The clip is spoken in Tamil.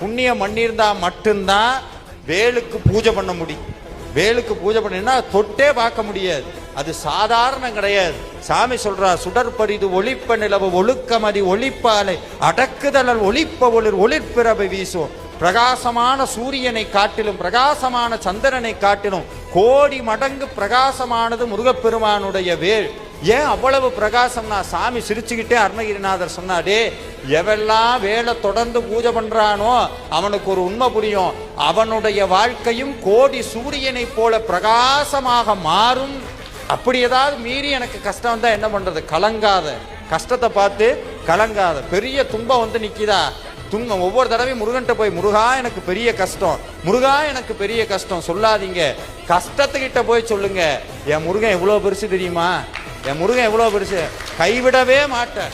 புண்ணியம் பண்ணியிருந்தா மட்டும்தான் வேலுக்கு பூஜை பண்ண முடியும். வேலுக்கு பூஜை பண்ணினா தொட்டே பார்க்க முடியாது, அது சாதாரணம் கிடையாது. சாமி சொல்றார், சுடற்பரிது ஒளிப்ப நிலவு ஒழுக்கமதி ஒளிப்பாலை அடக்குதலல் ஒளிப்ப ஒளிர் ஒளிர்பிறவை வீசும். பிரகாசமான சூரியனை காட்டிலும் பிரகாசமான சந்திரனை காட்டிலும் கோடி மடங்கு பிரகாசமானது முருகப்பெருமானுடைய வேல். ஏன் அவ்வளவு பிரகாசம்னா, சாமி சிரிச்சுக்கிட்டே அருணகிரிநாதர் சொன்னாடே, எவெல்லாம் வேலை தொடர்ந்து பூஜை பண்றானோ அவனுக்கு ஒரு உண்மை புரியும், அவனுடைய வாழ்க்கையும் கோடி சூரியனை போல பிரகாசமாக மாறும். அப்படி ஏதாவது மீறி எனக்கு கஷ்டம் வந்தா என்ன பண்றது? கலங்காத, கஷ்டத்தை பார்த்து கலங்காத. பெரிய துன்பம் வந்து நிக்குதா, துன்பம் ஒவ்வொரு தடவையும் முருகன்ட்ட போய், முருகா எனக்கு பெரிய கஷ்டம், முருகா எனக்கு பெரிய கஷ்டம் சொல்லாதீங்க. கஷ்டத்துக்கிட்ட போய் சொல்லுங்க, என் முருகன் எவ்வளவு பெருசு தெரியுமா, என் முருகன் எவ்வளவு பெருசு, கைவிடவே மாட்டேன்.